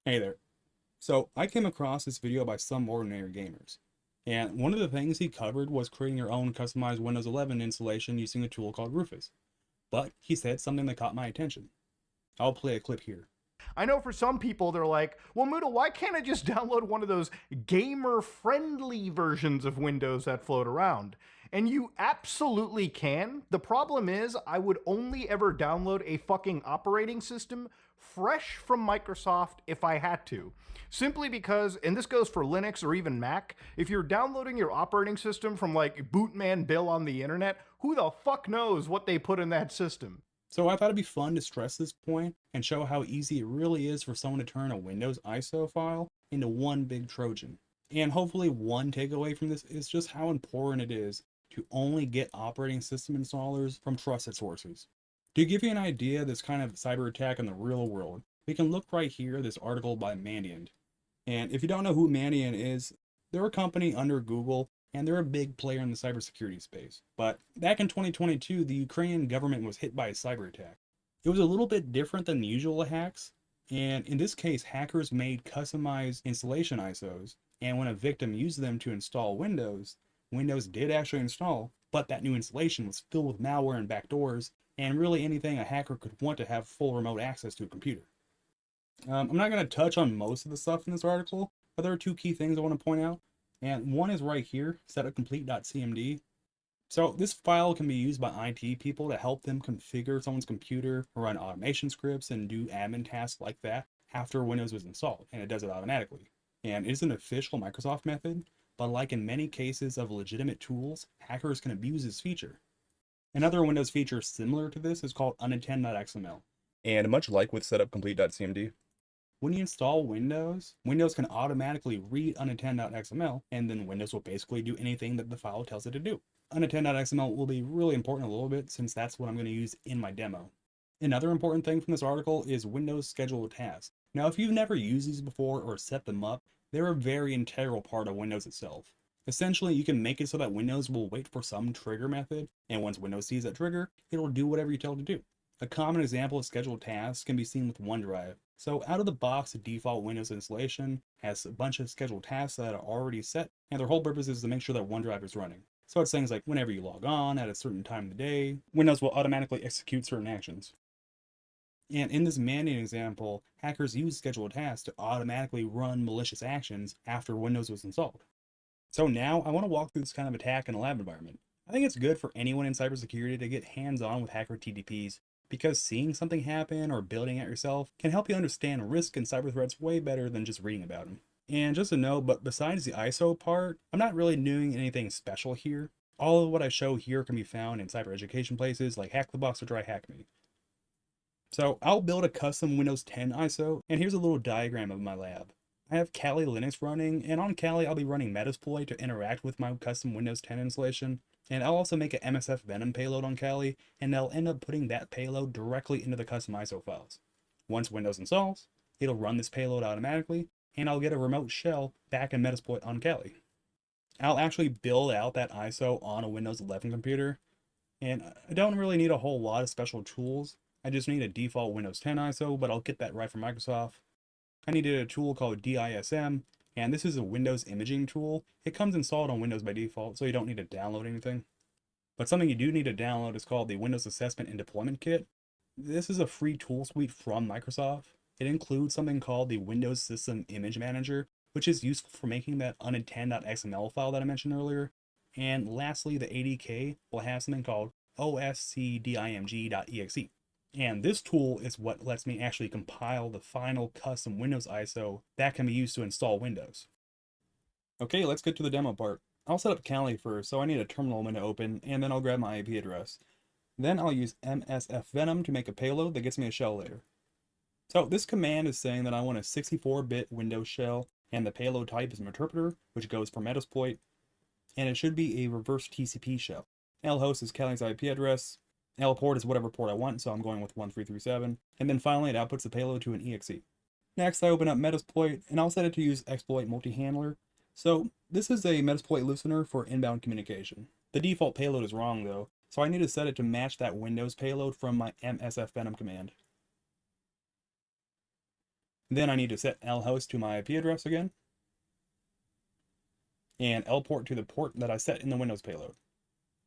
Hey there. So I came across this video by some ordinary gamers. And one of the things he covered was creating your own customized Windows 11 installation using a tool called Rufus. But he said something that caught my attention. I'll play a clip here. I know for some people, they're like, well, Muda, why can't I just download one of those gamer friendly versions of Windows that float around? And you absolutely can. The problem is, I would only ever download a fucking operating system fresh from Microsoft if I had to. Simply because, and this goes for Linux or even Mac, if you're downloading your operating system from like Bootman Bill on the internet, who the fuck knows what they put in that system? So I thought it'd be fun to stress this point and show how easy it really is for someone to turn a Windows ISO file into one big Trojan. And hopefully one takeaway from this is just how important it is to only get operating system installers from trusted sources. To give you an idea of this kind of cyber attack in the real world, we can look right here at this article by Mandiant. And if you don't know who Mandiant is, they're a company under Google and they're a big player in the cybersecurity space. But back in 2022, the Ukrainian government was hit by a cyber attack. It was a little bit different than the usual hacks, and in this case, hackers made customized installation ISOs, and when a victim used them to install Windows, Windows did actually install, but that new installation was filled with malware and backdoors, and really anything a hacker could want to have full remote access to a computer. I'm not going to touch on most of the stuff in this article, but there are two key things I want to point out. And one is right here, setupcomplete.cmd. So this file can be used by IT people to help them configure someone's computer, run automation scripts, and do admin tasks like that after Windows was installed, and it does it automatically. And it is an official Microsoft method, but like in many cases of legitimate tools, hackers can abuse this feature. Another Windows feature similar to this is called Unattend.xml. And much like with setupcomplete.cmd, when you install Windows, Windows can automatically read unattend.xml, and then Windows will basically do anything that the file tells it to do. Unattend.xml will be really important in a little bit since that's what I'm going to use in my demo. Another important thing from this article is Windows scheduled tasks. Now, if you've never used these before or set them up, they're a very integral part of Windows itself. Essentially, you can make it so that Windows will wait for some trigger method, and once Windows sees that trigger, it'll do whatever you tell it to do. A common example of scheduled tasks can be seen with OneDrive. So out of the box, the default Windows installation has a bunch of scheduled tasks that are already set, and their whole purpose is to make sure that OneDrive is running. So it's things like whenever you log on at a certain time of the day, Windows will automatically execute certain actions. And in this Mandiant example, hackers use scheduled tasks to automatically run malicious actions after Windows was installed. So now I want to walk through this kind of attack in a lab environment. I think it's good for anyone in cybersecurity to get hands-on with hacker TTPs because seeing something happen or building it yourself can help you understand risk and cyber threats way better than just reading about them. And just a note, but besides the ISO part, I'm not really doing anything special here. All of what I show here can be found in cyber education places like Hack the Box or Try Hack Me. So I'll build a custom Windows 10 ISO, and here's a little diagram of my lab. I have Kali Linux running, and on Kali I'll be running Metasploit to interact with my custom Windows 10 installation, and I'll also make an MSF Venom payload on Kali, and I'll end up putting that payload directly into the custom ISO files. Once Windows installs, it'll run this payload automatically, and I'll get a remote shell back in Metasploit on Kali. I'll actually build out that ISO on a Windows 11 computer, and I don't really need a whole lot of special tools. I just need a default Windows 10 ISO, but I'll get that right from Microsoft. I needed a tool called DISM, and this is a Windows imaging tool. It comes installed on Windows by default, so you don't need to download anything. But something you do need to download is called the Windows Assessment and Deployment Kit. This is a free tool suite from Microsoft. It includes something called the Windows System Image Manager, which is useful for making that unattend.xml file that I mentioned earlier. And lastly, the ADK will have something called oscdimg.exe. And this tool is what lets me actually compile the final custom Windows ISO that can be used to install Windows. Okay, let's get to the demo part. I'll set up Kali first, so I need a terminal window open, and then I'll grab my IP address. Then I'll use MSF Venom to make a payload that gets me a shell later. So this command is saying that I want a 64-bit Windows shell, and the payload type is an interpreter, which goes for Metasploit, and it should be a reverse TCP shell. lhost is Kali's IP address, lport is whatever port I want, so I'm going with 1337, and then finally it outputs the payload to an exe. Next I open up Metasploit, and I'll set it to use exploit multi-handler. So this is a Metasploit listener for inbound communication. The default payload is wrong though, so I need to set it to match that Windows payload from my MSF Venom command. Then I need to set lhost to my IP address again, and lport to the port that I set in the Windows payload.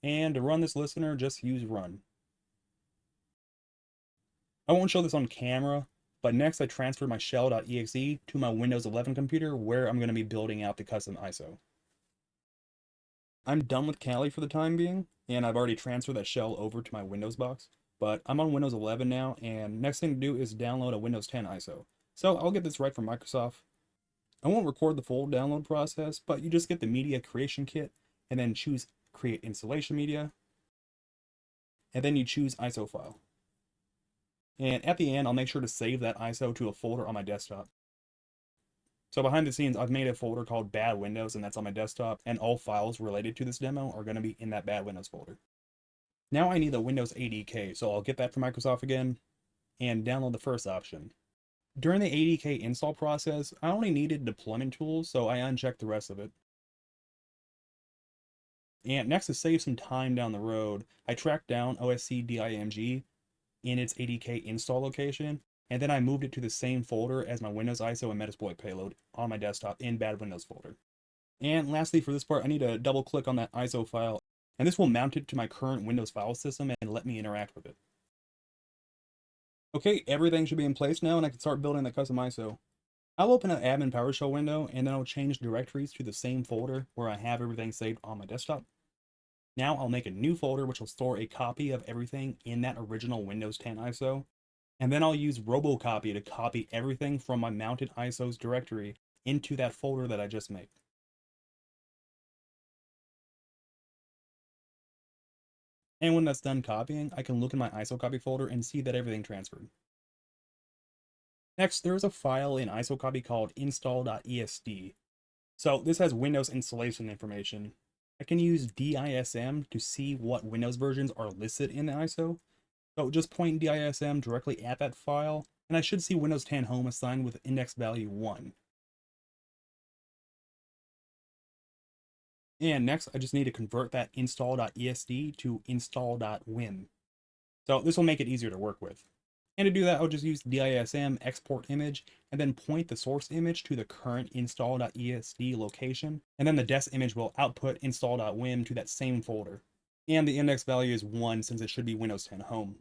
And to run this listener, just use run. I won't show this on camera, but next I transferred my shell.exe to my Windows 11 computer where I'm going to be building out the custom ISO. I'm done with Kali for the time being, and I've already transferred that shell over to my Windows box, but I'm on Windows 11 now, and next thing to do is download a Windows 10 ISO. So I'll get this right from Microsoft. I won't record the full download process, but you just get the media creation kit, and then choose create installation media, and then you choose ISO file. And at the end, I'll make sure to save that ISO to a folder on my desktop. So behind the scenes, I've made a folder called Bad Windows, and that's on my desktop, and all files related to this demo are going to be in that Bad Windows folder. Now I need the Windows ADK, so I'll get that from Microsoft again, and download the first option. During the ADK install process, I only needed deployment tools, so I unchecked the rest of it. And next, to save some time down the road, I tracked down OSCDIMG in its ADK install location, and then I moved it to the same folder as my Windows ISO and Metasploit payload on my desktop in Bad Windows folder. And lastly, for this part, I need to double click on that ISO file, and this will mount it to my current Windows file system and let me interact with it. Okay, everything should be in place now, and I can start building the custom ISO. I'll open an admin PowerShell window, and then I'll change directories to the same folder where I have everything saved on my desktop. Now I'll make a new folder which will store a copy of everything in that original Windows 10 ISO, and then I'll use robocopy to copy everything from my mounted ISOs directory into that folder that I just made. And when that's done copying, I can look in my ISO copy folder and see that everything transferred. Next, there is a file in ISO copy called Install.esd. So this has Windows installation information. I can use DISM to see what Windows versions are listed in the ISO. So just point DISM directly at that file, and I should see Windows 10 Home assigned with index value 1. And next, I just need to convert that install.esd to install.wim. So this will make it easier to work with. And to do that, I'll just use DISM export image and then point the source image to the current install.esd location. And then the des image will output install.wim to that same folder. And the index value is 1 since it should be Windows 10 Home.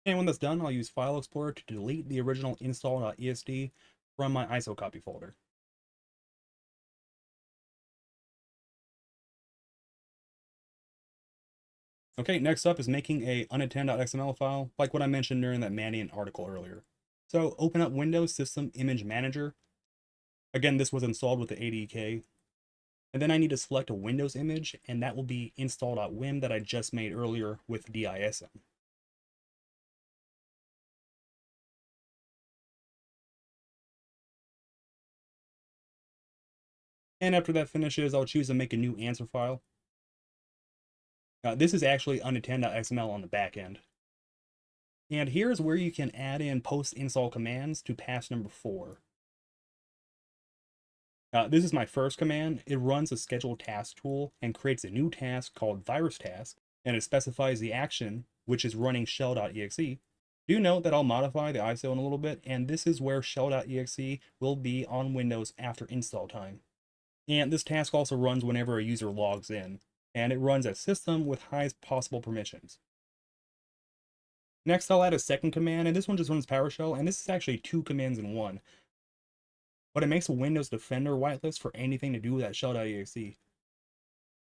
And when that's done, I'll use File Explorer to delete the original install.esd from my ISO copy folder. Okay, next up is making a Unattend.xml file, like what I mentioned during that Mandiant article earlier. So open up Windows System Image Manager. Again, this was installed with the ADK. And then I need to select a Windows image, and that will be install.wim that I just made earlier with DISM. And after that finishes, I'll choose to make a new answer file. This is actually Unattend.xml on the back end. And here's where you can add in post-install commands to pass number 4. This is my first command. It runs a scheduled task tool and creates a new task called virus task, and it specifies the action, which is running shell.exe. Do note that I'll modify the ISO in a little bit, and this is where shell.exe will be on Windows after install time. And this task also runs whenever a user logs in, and it runs at system with highest possible permissions. Next, I'll add a second command, and this one just runs PowerShell, and this is actually 2 commands in one. But it makes a Windows Defender whitelist for anything to do with that shell.exe.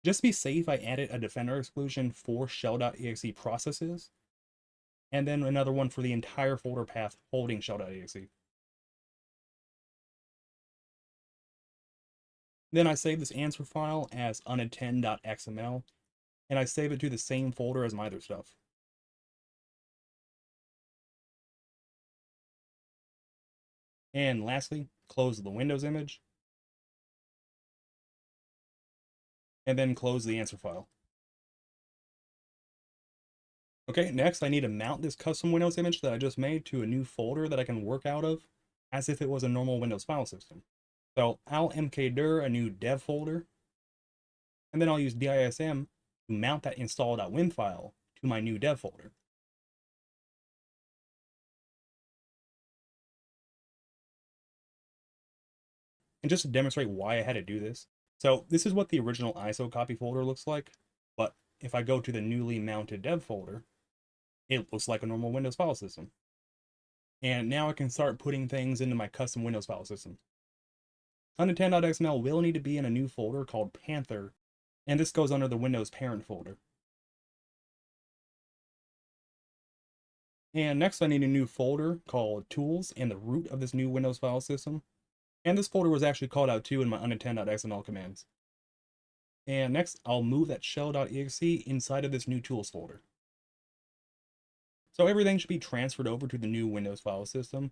Just to be safe, I added a Defender exclusion for shell.exe processes, and then another one for the entire folder path holding shell.exe. Then I save this answer file as Unattend.xml, and I save it to the same folder as my other stuff. And lastly, close the Windows image, and then close the answer file. Okay, next I need to mount this custom Windows image that I just made to a new folder that I can work out of as if it was a normal Windows file system. So I'll mkdir a new dev folder, and then I'll use DISM to mount that install.wim file to my new dev folder. And just to demonstrate why I had to do this, so this is what the original ISO copy folder looks like, but if I go to the newly mounted dev folder, it looks like a normal Windows file system. And now I can start putting things into my custom Windows file system. Unattend.xml will need to be in a new folder called Panther, and this goes under the Windows parent folder. And next I need a new folder called Tools and the root of this new Windows file system. And this folder was actually called out too in my unattend.xml commands. And next, I'll move that shell.exe inside of this new tools folder. So everything should be transferred over to the new Windows file system.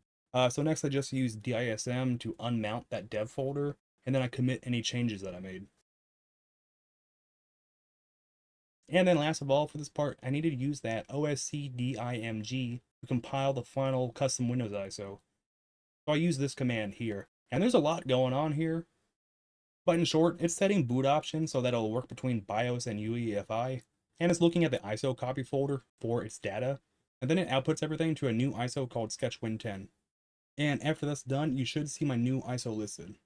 So next I just use dism to unmount that dev folder, and then I commit any changes that I made. And then last of all for this part, I needed to use that oscdimg to compile the final custom Windows ISO. So I use this command here. And there's a lot going on here, but in short, it's setting boot options so that it'll work between BIOS and UEFI, and it's looking at the ISO copy folder for its data, and then it outputs everything to a new ISO called SketchWin10. And after that's done, you should see my new ISO listed.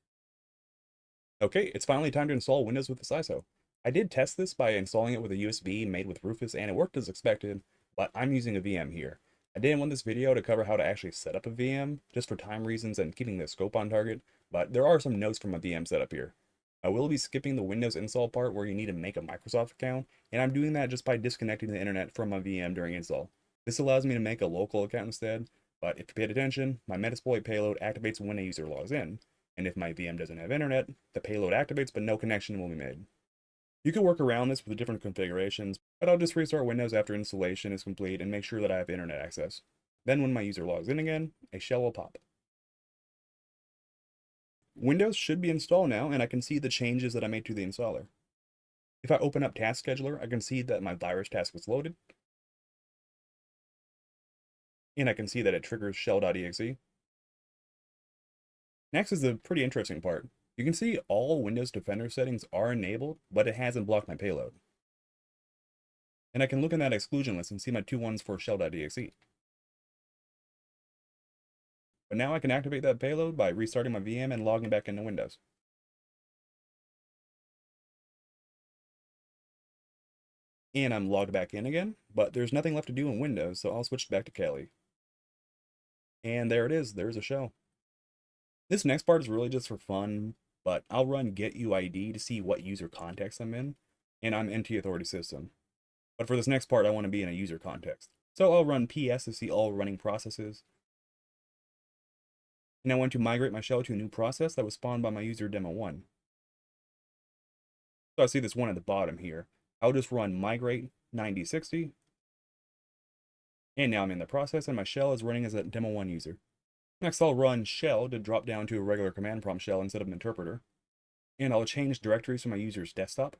Okay, it's finally time to install Windows with this ISO. I did test this by installing it with a USB made with Rufus, and it worked as expected, but I'm using a VM here. I didn't want this video to cover how to actually set up a VM, just for time reasons and keeping the scope on target, but there are some notes from a VM setup here. I will be skipping the Windows install part where you need to make a Microsoft account, and I'm doing that just by disconnecting the internet from my VM during install. This allows me to make a local account instead, but if you paid attention, my Metasploit payload activates when a user logs in, and if my VM doesn't have internet, the payload activates but no connection will be made. You can work around this with different configurations, but I'll just restart Windows after installation is complete and make sure that I have internet access. Then when my user logs in again, a shell will pop. Windows should be installed now, and I can see the changes that I made to the installer. If I open up Task Scheduler, I can see that my virus task is loaded, and I can see that it triggers shell.exe. Next is the pretty interesting part. You can see all Windows Defender settings are enabled, but it hasn't blocked my payload. And I can look in that exclusion list and see my two ones for shell.exe. But now I can activate that payload by restarting my VM and logging back into Windows. And I'm logged back in again, but there's nothing left to do in Windows, so I'll switch back to Kali. And there it is, there's a shell. This next part is really just for fun, but I'll run getuid to see what user context I'm in, and I'm NT authority system. But for this next part, I want to be in a user context. So I'll run ps to see all running processes. And I want to migrate my shell to a new process that was spawned by my user demo1. So I see this one at the bottom here. I'll just run migrate 9060. And now I'm in the process and my shell is running as a demo1 user. Next, I'll run shell to drop down to a regular command prompt shell instead of an interpreter. And I'll change directories from my user's desktop.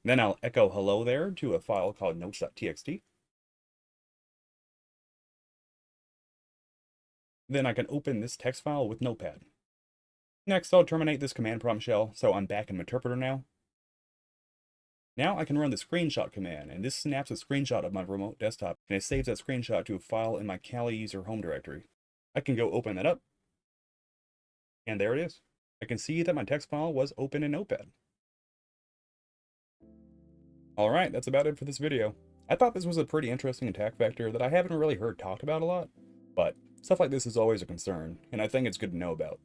Then I'll echo hello there to a file called notes.txt. Then I can open this text file with Notepad. Next, I'll terminate this command prompt shell, so I'm back in interpreter now. Now I can run the screenshot command, and this snaps a screenshot of my remote desktop, and it saves that screenshot to a file in my Kali user home directory. I can go open that up, and there it is. I can see that my text file was open in Notepad. Alright, that's about it for this video. I thought this was a pretty interesting attack vector that I haven't really heard talked about a lot, but stuff like this is always a concern, and I think it's good to know about.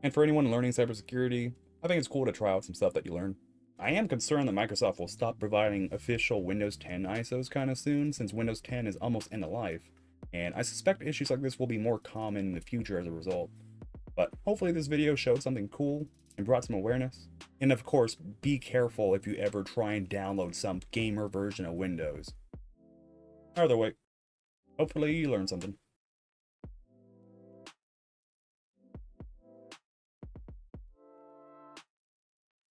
And for anyone learning cybersecurity, I think it's cool to try out some stuff that you learn. I am concerned that Microsoft will stop providing official Windows 10 ISOs kind of soon, since Windows 10 is almost end of life, and I suspect issues like this will be more common in the future as a result. But hopefully this video showed something cool and brought some awareness. And of course, be careful if you ever try and download some gamer version of Windows. Either way, hopefully you learned something.